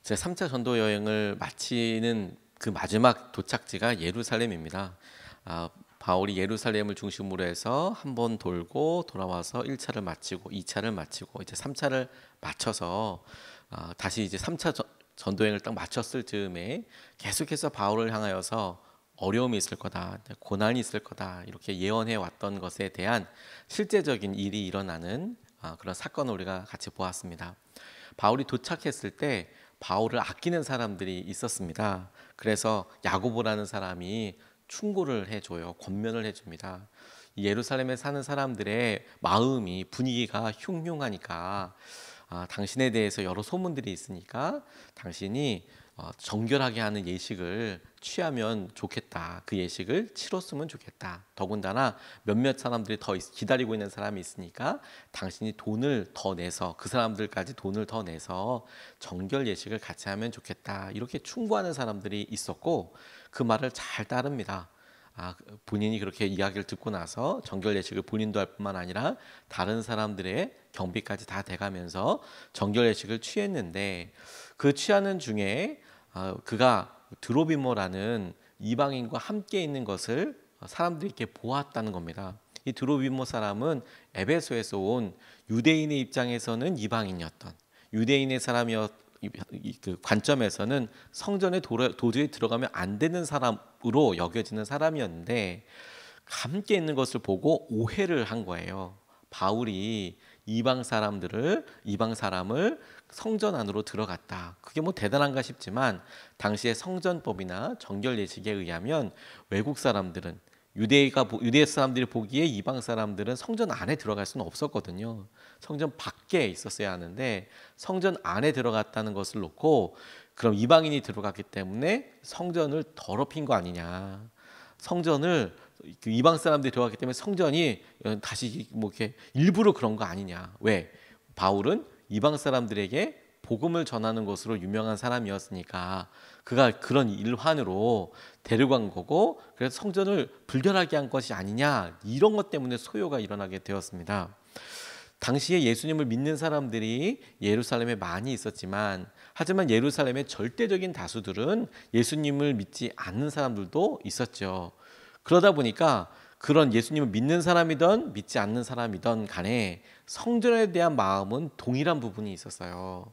제 3차 전도 여행을 마치는 그 마지막 도착지가 예루살렘입니다. 바울이 예루살렘을 중심으로 해서 한 번 돌고 돌아와서 1차를 마치고 2차를 마치고 이제 3차를 마쳐서 다시 이제 3차 전도 여행을 딱 마쳤을 즈음에 계속해서 바울을 향하여서 어려움이 있을 거다, 고난이 있을 거다 이렇게 예언해 왔던 것에 대한 실제적인 일이 일어나는 그런 사건을 우리가 같이 보았습니다. 바울이 도착했을 때 바울을 아끼는 사람들이 있었습니다. 그래서 야고보라는 사람이 충고를 해줘요. 권면을 해줍니다. 예루살렘에 사는 사람들의 마음이 분위기가 흉흉하니까 당신에 대해서 여러 소문들이 있으니까 당신이 정결하게 하는 예식을 취하면 좋겠다. 그 예식을 치렀으면 좋겠다. 더군다나 몇몇 사람들이 더 기다리고 있는 사람이 있으니까 당신이 돈을 더 내서 그 사람들까지 돈을 더 내서 정결 예식을 같이 하면 좋겠다. 이렇게 충고하는 사람들이 있었고 그 말을 잘 따릅니다. 본인이 그렇게 이야기를 듣고 나서 정결 예식을 본인도 할 뿐만 아니라 다른 사람들의 경비까지 다 돼가면서 정결 예식을 취했는데 그 취하는 중에 그가 드로비모라는 이방인과 함께 있는 것을 사람들이 이렇게 보았다는 겁니다. 이 드로비모 사람은 에베소에서 온 유대인의 입장에서는 이방인이었던 유대인의 그 관점에서는 성전에 도저히 들어가면 안 되는 사람으로 여겨지는 사람이었는데 함께 있는 것을 보고 오해를 한 거예요. 바울이 이방 사람을 성전 안으로 들어갔다. 그게 뭐 대단한가 싶지만 당시의 성전법이나 정결 예식에 의하면 외국 사람들은 유대 사람들이 보기에 이방 사람들은 성전 안에 들어갈 수는 없었거든요. 성전 밖에 있었어야 하는데 성전 안에 들어갔다는 것을 놓고 그럼 이방인이 들어갔기 때문에 성전을 더럽힌 거 아니냐. 성전을 이방 사람들이 들어갔기 때문에 성전이 다시 뭐 이렇게 일부러 그런 거 아니냐. 왜? 바울은 이방 사람들에게 복음을 전하는 것으로 유명한 사람이었으니까 그가 그런 일환으로 데려간 거고 그래서 성전을 불결하게 한 것이 아니냐 이런 것 때문에 소요가 일어나게 되었습니다. 당시에 예수님을 믿는 사람들이 예루살렘에 많이 있었지만 하지만 예루살렘의 절대적인 다수들은 예수님을 믿지 않는 사람들도 있었죠. 그러다 보니까 그런 예수님을 믿는 사람이든 믿지 않는 사람이든 간에 성전에 대한 마음은 동일한 부분이 있었어요.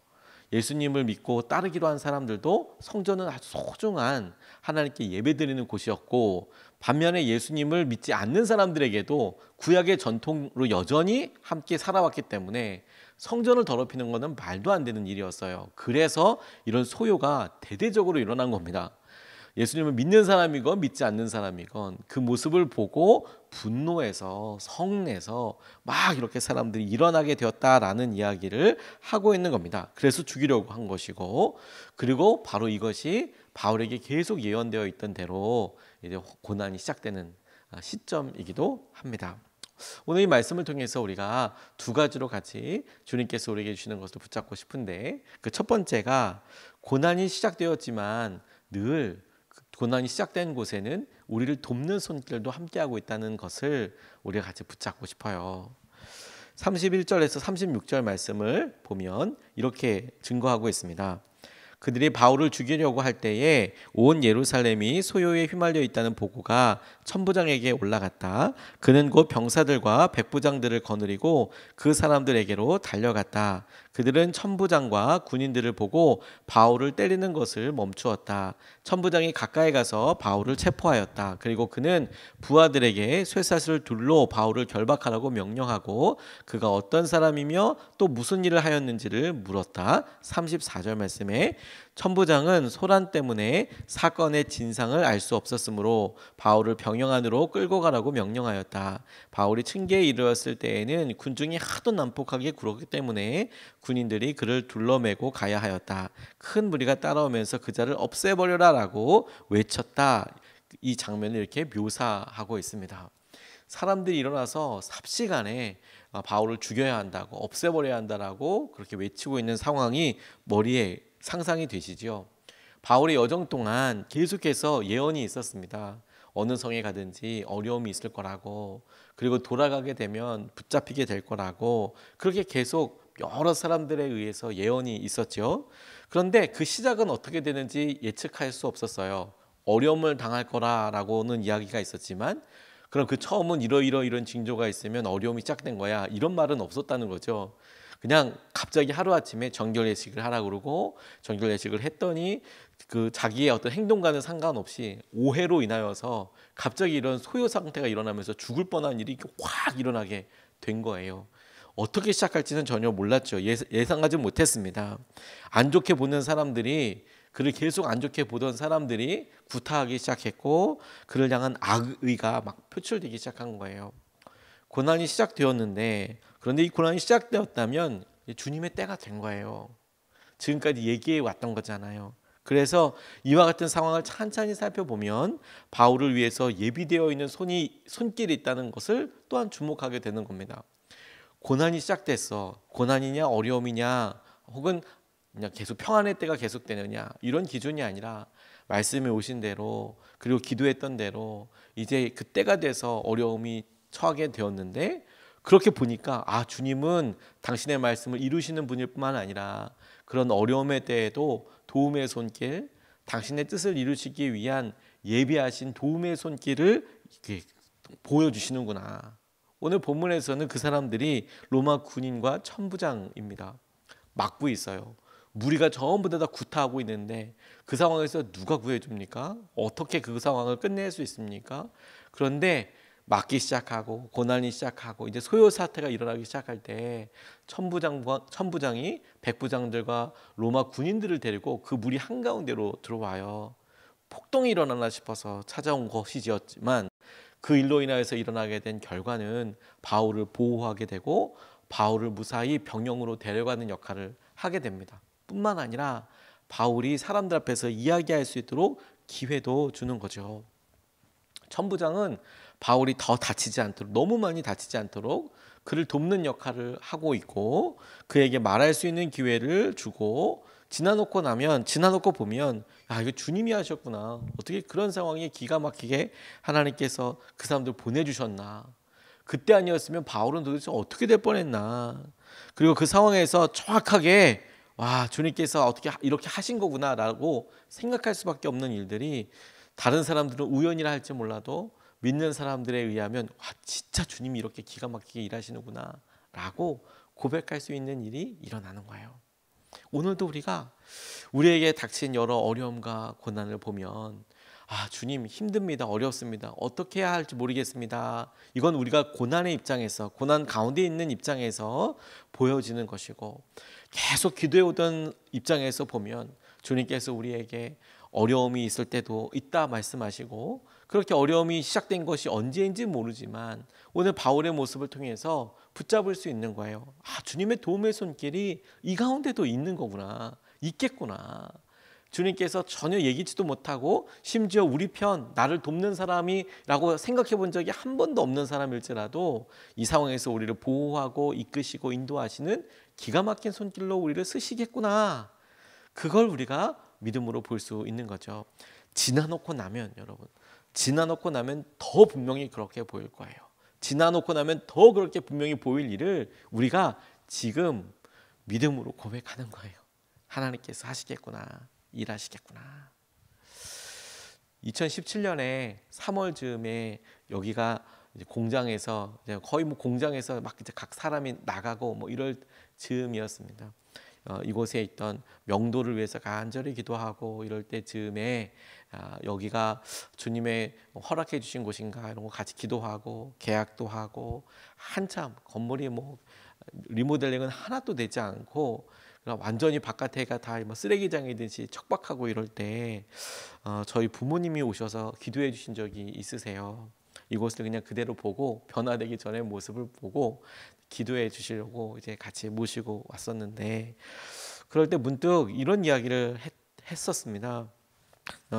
예수님을 믿고 따르기로 한 사람들도 성전은 아주 소중한 하나님께 예배드리는 곳이었고 반면에 예수님을 믿지 않는 사람들에게도 구약의 전통으로 여전히 함께 살아왔기 때문에 성전을 더럽히는 것은 말도 안 되는 일이었어요. 그래서 이런 소요가 대대적으로 일어난 겁니다. 예수님을 믿는 사람이건 믿지 않는 사람이건 그 모습을 보고 분노해서 성내서 막 이렇게 사람들이 일어나게 되었다라는 이야기를 하고 있는 겁니다. 그래서 죽이려고 한 것이고 그리고 바로 이것이 바울에게 계속 예언되어 있던 대로 이제 고난이 시작되는 시점이기도 합니다. 오늘 이 말씀을 통해서 우리가 두 가지로 같이 주님께서 우리에게 주시는 것을 붙잡고 싶은데 그 첫 번째가 고난이 시작되었지만 늘 고난이 시작된 곳에는 우리를 돕는 손길도 함께하고 있다는 것을 우리가 같이 붙잡고 싶어요. 31절에서 36절 말씀을 보면 이렇게 증거하고 있습니다. 그들이 바울을 죽이려고 할 때에 온 예루살렘이 소요에 휘말려 있다는 보고가 천부장에게 올라갔다. 그는 곧 병사들과 백부장들을 거느리고 그 사람들에게로 달려갔다. 그들은 천부장과 군인들을 보고 바울을 때리는 것을 멈추었다. 천부장이 가까이 가서 바울을 체포하였다. 그리고 그는 부하들에게 쇠사슬을 둘로 바울을 결박하라고 명령하고 그가 어떤 사람이며 또 무슨 일을 하였는지를 물었다. 34절 말씀에 천부장은 소란 때문에 사건의 진상을 알 수 없었으므로 바울을 병영 안으로 끌고 가라고 명령하였다. 바울이 층계에 이르렀을 때에는 군중이 하도 난폭하게 굴었기 때문에 군인들이 그를 둘러매고 가야 하였다. 큰 무리가 따라오면서 그 자를 없애버려라라고 외쳤다. 이 장면을 이렇게 묘사하고 있습니다. 사람들이 일어나서 삽시간에 바울을 죽여야 한다고 없애버려야 한다라고 그렇게 외치고 있는 상황이 머리에 상상이 되시죠. 바울의 여정 동안 계속해서 예언이 있었습니다. 어느 성에 가든지 어려움이 있을 거라고 그리고 돌아가게 되면 붙잡히게 될 거라고 그렇게 계속 여러 사람들에 의해서 예언이 있었죠. 그런데 그 시작은 어떻게 되는지 예측할 수 없었어요. 어려움을 당할 거라라고는 이야기가 있었지만, 그럼 그 처음은 이런 징조가 있으면 어려움이 시작된 거야, 이런 말은 없었다는 거죠. 그냥 갑자기 하루아침에 정결 예식을 하라 그러고 정결 예식을 했더니 그 자기의 어떤 행동과는 상관없이 오해로 인하여서 갑자기 이런 소요 상태가 일어나면서 죽을 뻔한 일이 확 일어나게 된 거예요. 어떻게 시작할지는 전혀 몰랐죠. 예상하지 못했습니다. 안 좋게 보는 사람들이, 그를 계속 안 좋게 보던 사람들이 구타하기 시작했고, 그를 향한 악의가 막 표출되기 시작한 거예요. 고난이 시작되었는데, 그런데 이 고난이 시작되었다면 주님의 때가 된 거예요. 지금까지 얘기해 왔던 거잖아요. 그래서 이와 같은 상황을 찬찬히 살펴보면 바울을 위해서 예비되어 있는 손길이 있다는 것을 또한 주목하게 되는 겁니다. 고난이 시작됐어. 고난이냐 어려움이냐 혹은 그냥 계속 평안의 때가 계속되느냐, 이런 기준이 아니라 말씀에 오신 대로, 그리고 기도했던 대로 이제 그 때가 돼서 어려움이 처하게 되었는데, 그렇게 보니까 주님은 당신의 말씀을 이루시는 분일 뿐만 아니라 그런 어려움의 때에도 도움의 손길, 당신의 뜻을 이루시기 위한 예비하신 도움의 손길을 이렇게 보여주시는구나. 오늘 본문에서는 그 사람들이 로마 군인과 천부장입니다. 막고 있어요. 무리가 전부 다 구타하고 있는데 그 상황에서 누가 구해줍니까? 어떻게 그 상황을 끝낼 수 있습니까? 그런데 막기 시작하고 고난이 시작하고 이제 소요 사태가 일어나기 시작할 때 천부장이 백부장들과 로마 군인들을 데리고 그 무리 한가운데로 들어와요. 폭동이 일어나나 싶어서 찾아온 것이지만 그 일로 인하여서 일어나게 된 결과는 바울을 보호하게 되고 바울을 무사히 병영으로 데려가는 역할을 하게 됩니다. 뿐만 아니라 바울이 사람들 앞에서 이야기할 수 있도록 기회도 주는 거죠. 천부장은 바울이 더 다치지 않도록, 너무 많이 다치지 않도록 그를 돕는 역할을 하고 있고, 그에게 말할 수 있는 기회를 주고, 지나놓고 보면 이거 주님이 하셨구나, 어떻게 그런 상황에 기가 막히게 하나님께서 그 사람들 보내주셨나, 그때 아니었으면 바울은 도대체 어떻게 될 뻔했나, 그리고 그 상황에서 정확하게 주님께서 어떻게 이렇게 하신 거구나라고 생각할 수밖에 없는 일들이, 다른 사람들은 우연이라 할지 몰라도 믿는 사람들에 의하면 진짜 주님이 이렇게 기가 막히게 일하시는구나 라고 고백할 수 있는 일이 일어나는 거예요. 오늘도 우리가 우리에게 닥친 여러 어려움과 고난을 보면 주님 힘듭니다, 어렵습니다, 어떻게 해야 할지 모르겠습니다, 이건 우리가 고난의 입장에서, 고난 가운데 있는 입장에서 보여지는 것이고, 계속 기도해오던 입장에서 보면 주님께서 우리에게 어려움이 있을 때도 있다 말씀하시고, 그렇게 어려움이 시작된 것이 언제인지 모르지만 오늘 바울의 모습을 통해서 붙잡을 수 있는 거예요. 주님의 도움의 손길이 이 가운데도 있는 거구나, 있겠구나. 주님께서 전혀 예기치도 못하고 심지어 우리 편, 나를 돕는 사람이라고 생각해 본 적이 한 번도 없는 사람일지라도 이 상황에서 우리를 보호하고 이끄시고 인도하시는 기가 막힌 손길로 우리를 쓰시겠구나, 그걸 우리가 믿음으로 볼 수 있는 거죠. 지나놓고 나면, 여러분, 지나놓고 나면 더 분명히 그렇게 보일 거예요. 지나놓고 나면 더 그렇게 분명히 보일 일을 우리가 지금 믿음으로 고백하는 거예요. 하나님께서 하시겠구나, 일하시겠구나. 2017년에 3월 즈음에 여기가 이제 공장에서 거의 공장에서 막 이제 각 사람이 나가고 이럴 즈음이었습니다. 이곳에 있던 명도를 위해서 간절히 기도하고 이럴 때 즈음에 여기가 주님의 허락해 주신 곳인가 이런 거 같이 기도하고 계약도 하고, 한참 건물이 리모델링은 하나도 되지 않고 완전히 바깥에가 다 쓰레기장이듯이 척박하고 이럴 때 저희 부모님이 오셔서 기도해 주신 적이 있으세요. 이곳을 그냥 그대로 보고 변화되기 전의 모습을 보고 기도해 주시려고 이제 같이 모시고 왔었는데, 그럴 때 문득 이런 이야기를 했었습니다.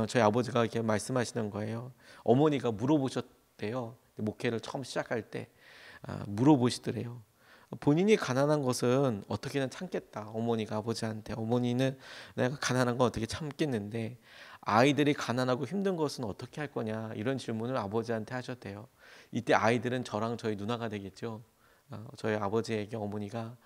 저희 아버지가 이렇게 말씀하시는 거예요. 어머니가 물어보셨대요. 목회를 처음 시작할 때 물어보시더래요. 본인이 가난한 것은 어떻게든 참겠다. 어머니가 아버지한테, 어머니는 내가 가난한 건 어떻게 참겠는데 아이들이 가난하고 힘든 것은 어떻게 할 거냐, 이런 질문을 아버지한테 하셨대요. 이때 아이들은 저랑 저희 누나가 되겠죠. 저희 아버지에게 어머니가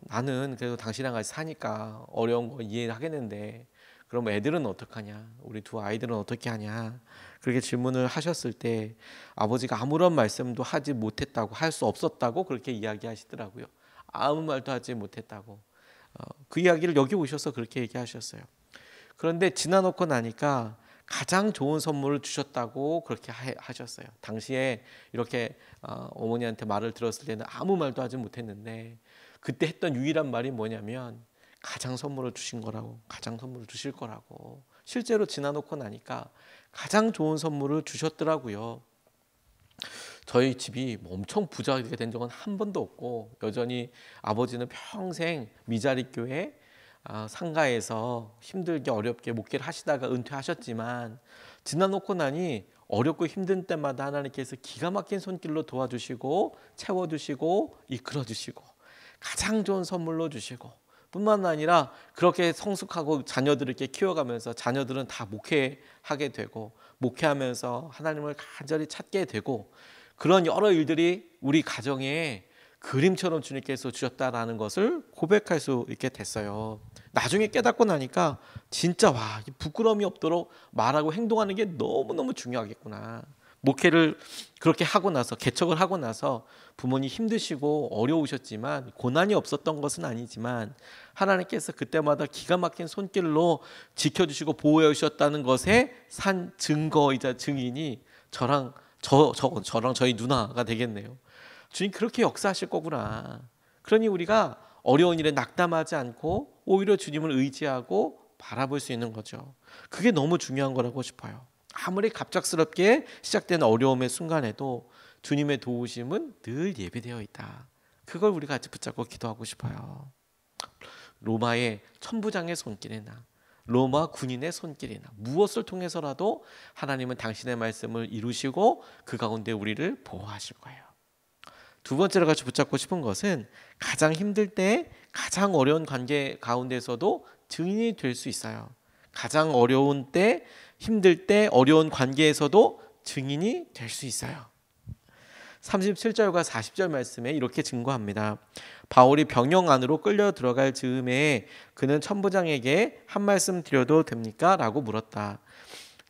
나는 그래도 당신이랑 같이 사니까 어려운 거 이해하겠는데 그럼 애들은 어떡하냐? 우리 두 아이들은 어떻게 하냐? 그렇게 질문을 하셨을 때 아버지가 아무런 말씀도 하지 못했다고, 할 수 없었다고 그렇게 이야기하시더라고요. 아무 말도 하지 못했다고. 그 이야기를 여기 오셔서 그렇게 얘기하셨어요. 그런데 지나놓고 나니까 가장 좋은 선물을 주셨다고 그렇게 하셨어요. 당시에 이렇게 어머니한테 말을 들었을 때는 아무 말도 하지 못했는데 그때 했던 유일한 말이 뭐냐면 가장 선물을 주신 거라고, 가장 선물을 주실 거라고. 실제로 지나놓고 나니까 가장 좋은 선물을 주셨더라고요. 저희 집이 뭐 엄청 부자가 된 적은 한 번도 없고 여전히 아버지는 평생 미자리 교회 상가에서 힘들게 어렵게 목회를 하시다가 은퇴하셨지만 지나놓고 나니 어렵고 힘든 때마다 하나님께서 기가 막힌 손길로 도와주시고 채워주시고 이끌어주시고 가장 좋은 선물로 주시고 뿐만 아니라 그렇게 성숙하고 자녀들을 이렇게 키워가면서 자녀들은 다 목회하게 되고 목회하면서 하나님을 간절히 찾게 되고 그런 여러 일들이 우리 가정에 그림처럼 주님께서 주셨다라는 것을 고백할 수 있게 됐어요. 나중에 깨닫고 나니까 진짜 부끄러움이 없도록 말하고 행동하는 게 너무너무 중요하겠구나. 목회를 그렇게 하고 나서 개척을 하고 나서 부모님 힘드시고 어려우셨지만 고난이 없었던 것은 아니지만 하나님께서 그때마다 기가 막힌 손길로 지켜주시고 보호해 주셨다는 것에 산 증거이자 증인이 저랑 저희 누나가 되겠네요. 주님 그렇게 역사하실 거구나. 그러니 우리가 어려운 일에 낙담하지 않고 오히려 주님을 의지하고 바라볼 수 있는 거죠. 그게 너무 중요한 거라고 싶어요. 아무리 갑작스럽게 시작된 어려움의 순간에도 주님의 도우심은 늘 예비되어 있다. 그걸 우리가 같이 붙잡고 기도하고 싶어요. 로마의 천부장의 손길이나 로마 군인의 손길이나 무엇을 통해서라도 하나님은 당신의 말씀을 이루시고 그 가운데 우리를 보호하실 거예요. 두 번째로 같이 붙잡고 싶은 것은 가장 힘들 때 가장 어려운 관계 가운데서도 증인이 될 수 있어요. 가장 어려운 때, 힘들 때, 어려운 관계에서도 증인이 될 수 있어요. 37절과 40절 말씀에 이렇게 증거합니다. 바울이 병영 안으로 끌려 들어갈 즈음에 그는 천부장에게 한 말씀 드려도 됩니까? 라고 물었다.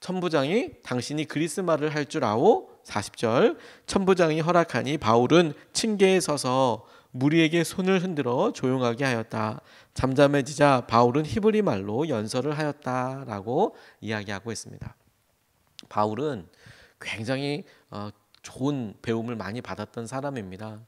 천부장이 당신이 그리스 말을 할 줄 아오? 40절 천부장이 허락하니 바울은 층계에 서서 무리에게 손을 흔들어 조용하게 하였다. 잠잠해지자 바울은 히브리 말로 연설을 하였다라고 이야기하고 있습니다. 바울은 굉장히 좋은 배움을 많이 받았던 사람입니다.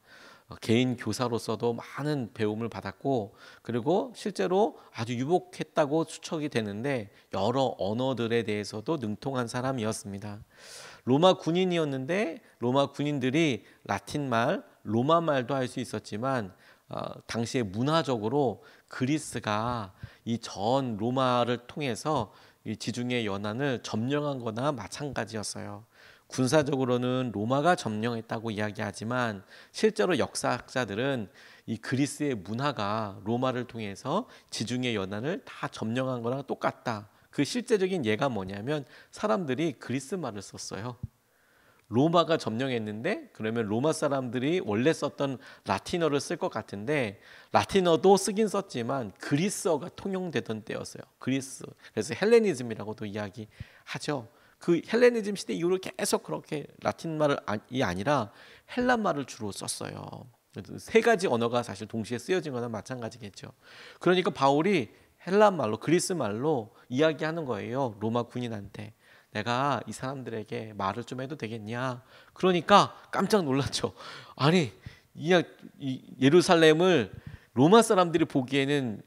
개인 교사로서도 많은 배움을 받았고 그리고 실제로 아주 유복했다고 추측이 되는데 여러 언어들에 대해서도 능통한 사람이었습니다. 로마 군인이었는데 로마 군인들이 라틴말, 로마말도 할 수 있었지만 당시에 문화적으로 그리스가 이 전 로마를 통해서 이 지중해 연안을 점령한 거나 마찬가지였어요. 군사적으로는 로마가 점령했다고 이야기하지만 실제로 역사학자들은 이 그리스의 문화가 로마를 통해서 지중해 연안을 다 점령한 거랑 똑같다. 그 실제적인 예가 뭐냐면 사람들이 그리스 말을 썼어요. 로마가 점령했는데 그러면 로마 사람들이 원래 썼던 라틴어를 쓸 것 같은데 라틴어도 쓰긴 썼지만 그리스어가 통용되던 때였어요. 그리스. 그래서 헬레니즘이라고도 이야기하죠. 그 헬레니즘 시대 이후로 계속 그렇게 라틴말이 아니라 헬란말을 주로 썼어요. 세 가지 언어가 사실 동시에 쓰여진 거나 마찬가지겠죠. 그러니까 바울이 헬란말로 그리스 말로 이야기하는 거예요. 로마 군인한테. 내가 이 사람들에게 말을 좀 해도 되겠냐. 그러니까 깜짝 놀랐죠. 아니 이 예루살렘을 로마 사람들이 보기에는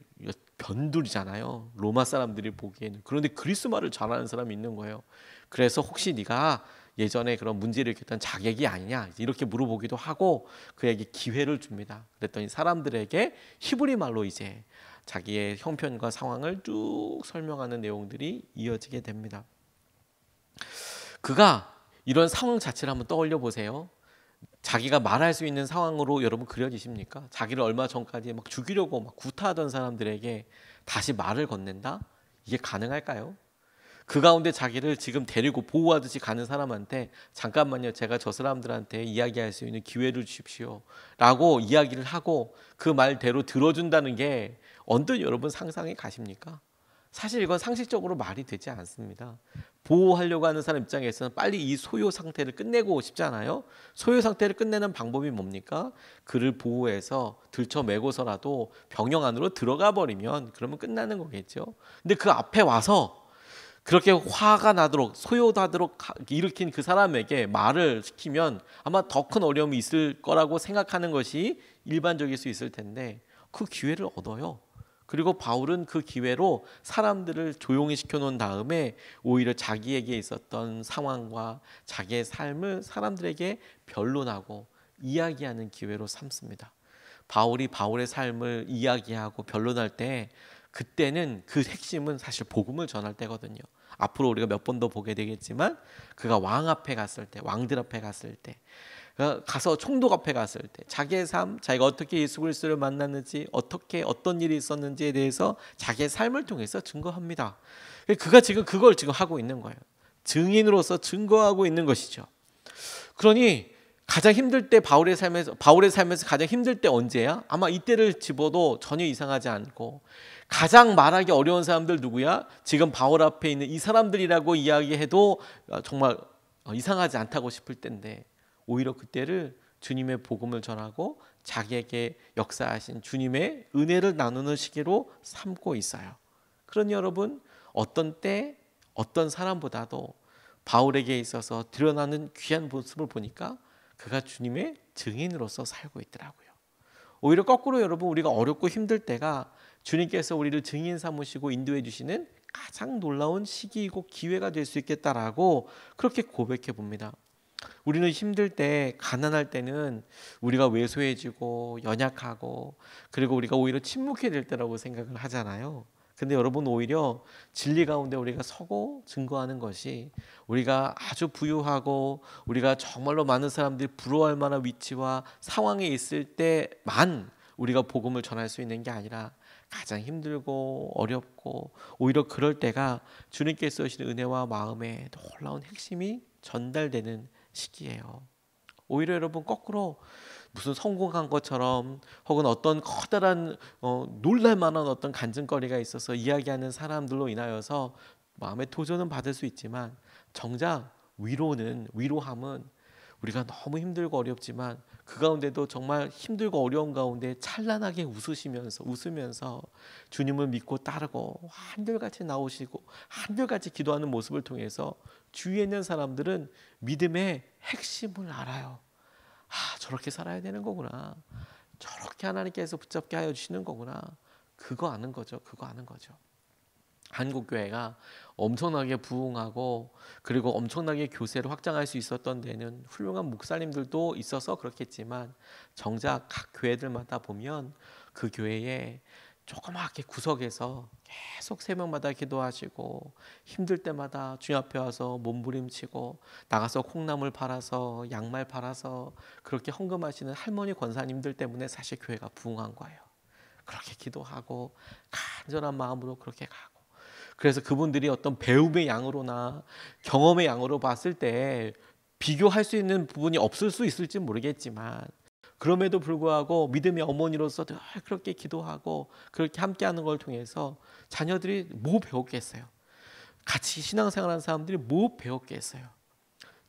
변두리잖아요. 로마 사람들이 보기에는. 그런데 그리스 말을 잘하는 사람이 있는 거예요. 그래서 혹시 네가 예전에 그런 문제를 일으켰던 자객이 아니냐 이렇게 물어보기도 하고 그에게 기회를 줍니다. 그랬더니 사람들에게 히브리 말로 이제 자기의 형편과 상황을 쭉 설명하는 내용들이 이어지게 됩니다. 그가 이런 상황 자체를 한번 떠올려 보세요. 자기가 말할 수 있는 상황으로 여러분 그려지십니까? 자기를 얼마 전까지 막 죽이려고 막 구타하던 사람들에게 다시 말을 건넨다? 이게 가능할까요? 그 가운데 자기를 지금 데리고 보호하듯이 가는 사람한테 잠깐만요, 제가 저 사람들한테 이야기할 수 있는 기회를 주십시오 라고 이야기를 하고 그 말대로 들어준다는 게 언뜻 여러분 상상이 가십니까? 사실 이건 상식적으로 말이 되지 않습니다. 보호하려고 하는 사람 입장에서는 빨리 이 소요 상태를 끝내고 싶잖아요. 소요 상태를 끝내는 방법이 뭡니까? 그를 보호해서 들쳐매고서라도 병영 안으로 들어가 버리면 그러면 끝나는 거겠죠. 근데 그 앞에 와서 그렇게 화가 나도록 소요하도록 일으킨 그 사람에게 말을 시키면 아마 더 큰 어려움이 있을 거라고 생각하는 것이 일반적일 수 있을 텐데 그 기회를 얻어요. 그리고 바울은 그 기회로 사람들을 조용히 시켜놓은 다음에 오히려 자기에게 있었던 상황과 자기의 삶을 사람들에게 변론하고 이야기하는 기회로 삼습니다. 바울이 바울의 삶을 이야기하고 변론할 때 그때는 그 핵심은 사실 복음을 전할 때거든요. 앞으로 우리가 몇 번 더 보게 되겠지만 그가 왕 앞에 갔을 때, 왕들 앞에 갔을 때, 가서 총독 앞에 갔을 때 자기의 삶, 자기가 어떻게 예수 그리스도를 만났는지, 어떻게 어떤 일이 있었는지에 대해서 자기의 삶을 통해서 증거합니다. 그가 지금 그걸 지금 하고 있는 거예요. 증인으로서 증거하고 있는 것이죠. 그러니 가장 힘들 때 바울의 삶에서 가장 힘들 때 언제야? 아마 이때를 집어도 전혀 이상하지 않고 가장 말하기 어려운 사람들 누구야? 지금 바울 앞에 있는 이 사람들이라고 이야기해도 정말 이상하지 않다고 싶을 때인데 오히려 그때를 주님의 복음을 전하고 자기에게 역사하신 주님의 은혜를 나누는 시기로 삼고 있어요. 그러니 여러분 어떤 때 어떤 사람보다도 바울에게 있어서 드러나는 귀한 모습을 보니까 그가 주님의 증인으로서 살고 있더라고요. 오히려 거꾸로 여러분 우리가 어렵고 힘들 때가 주님께서 우리를 증인 삼으시고 인도해 주시는 가장 놀라운 시기이고 기회가 될 수 있겠다라고 그렇게 고백해 봅니다. 우리는 힘들 때, 가난할 때는 우리가 왜소해지고 연약하고 그리고 우리가 오히려 침묵해야 될 때라고 생각을 하잖아요. 근데 여러분 오히려 진리 가운데 우리가 서고 증거하는 것이 우리가 아주 부유하고 우리가 정말로 많은 사람들이 부러워할 만한 위치와 상황에 있을 때만 우리가 복음을 전할 수 있는 게 아니라 가장 힘들고 어렵고 오히려 그럴 때가 주님께서 주신 은혜와 마음의 놀라운 핵심이 전달되는 시기예요. 오히려 여러분 거꾸로 무슨 성공한 것처럼 혹은 어떤 커다란 놀랄만한 어떤 간증거리가 있어서 이야기하는 사람들로 인하여서 마음의 도전은 받을 수 있지만 정작 위로함은 우리가 너무 힘들고 어렵지만 그 가운데도 정말 힘들고 어려운 가운데 찬란하게 웃으면서 주님을 믿고 따르고 한결같이 나오시고 한결같이 기도하는 모습을 통해서 주위에 있는 사람들은 믿음의 핵심을 알아요. 저렇게 살아야 되는 거구나. 저렇게 하나님께서 붙잡게 하여 주시는 거구나. 그거 아는 거죠. 한국 교회가 엄청나게 부흥하고 그리고 엄청나게 교세를 확장할 수 있었던 데는 훌륭한 목사님들도 있어서 그렇겠지만 정작 각 교회들마다 보면 그 교회에 조그맣게 구석에서 계속 새벽마다 기도하시고 힘들 때마다 주님 앞에 와서 몸부림치고 나가서 콩나물 팔아서 양말 팔아서 그렇게 헌금하시는 할머니 권사님들 때문에 사실 교회가 부흥한 거예요. 그렇게 기도하고 간절한 마음으로 그렇게 가고 그래서 그분들이 어떤 배움의 양으로나 경험의 양으로 봤을 때 비교할 수 있는 부분이 없을 수 있을지 모르겠지만 그럼에도 불구하고 믿음의 어머니로서 늘 그렇게 기도하고 그렇게 함께하는 걸 통해서 자녀들이 뭐 배웠겠어요? 같이 신앙생활하는 사람들이 뭐 배웠겠어요?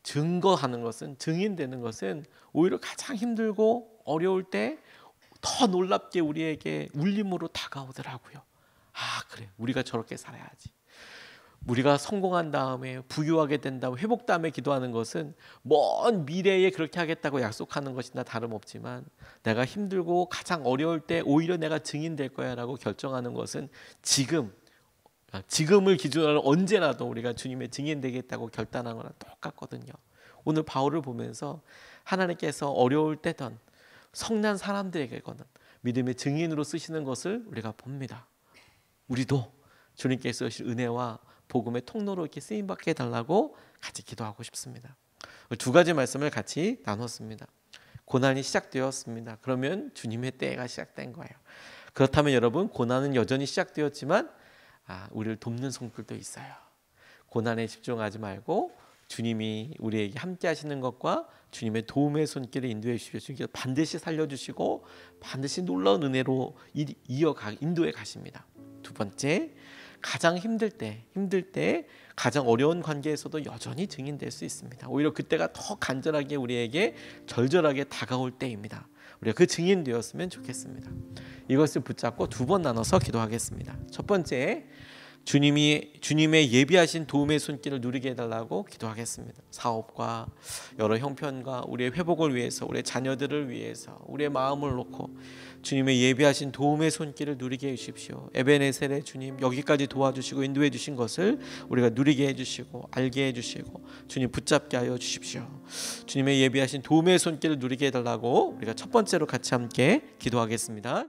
증거하는 것은 증인되는 것은 오히려 가장 힘들고 어려울 때 더 놀랍게 우리에게 울림으로 다가오더라고요. 그래 우리가 저렇게 살아야지. 우리가 성공한 다음에 부유하게 된 다음에 회복 다음에 기도하는 것은 먼 미래에 그렇게 하겠다고 약속하는 것이나 다름없지만 내가 힘들고 가장 어려울 때 오히려 내가 증인될 거야 라고 결정하는 것은 지금을 기준으로 언제라도 우리가 주님의 증인되겠다고 결단한 거랑 똑같거든요. 오늘 바울을 보면서 하나님께서 어려울 때든 성난 사람들에게거든 믿음의 증인으로 쓰시는 것을 우리가 봅니다. 우리도 주님께서 주신 은혜와 복음의 통로로 이렇게 쓰임받게 해달라고 같이 기도하고 싶습니다. 두 가지 말씀을 같이 나눴습니다. 고난이 시작되었습니다. 그러면 주님의 때가 시작된 거예요. 그렇다면 여러분 고난은 여전히 시작되었지만 우리를 돕는 손길도 있어요. 고난에 집중하지 말고 주님이 우리에게 함께 하시는 것과 주님의 도움의 손길을 인도해 주십시오. 주님께서 반드시 살려주시고 반드시 놀라운 은혜로 인도해 가십니다. 두 번째, 가장 힘들 때 가장 어려운 관계에서도 여전히 증인될 수 있습니다. 오히려 그때가 더 간절하게 우리에게 절절하게 다가올 때입니다. 우리가 그 증인 되었으면 좋겠습니다. 이것을 붙잡고 두 번 나눠서 기도하겠습니다. 첫 번째, 주님의 예비하신 도움의 손길을 누리게 해달라고 기도하겠습니다. 사업과 여러 형편과 우리의 회복을 위해서, 우리의 자녀들을 위해서 우리의 마음을 놓고 주님의 예비하신 도움의 손길을 누리게 해주십시오. 에베네셀의 주님, 여기까지 도와주시고 인도해 주신 것을 우리가 누리게 해주시고 알게 해주시고 주님 붙잡게 하여 주십시오. 주님의 예비하신 도움의 손길을 누리게 해달라고 우리가 첫 번째로 같이 함께 기도하겠습니다.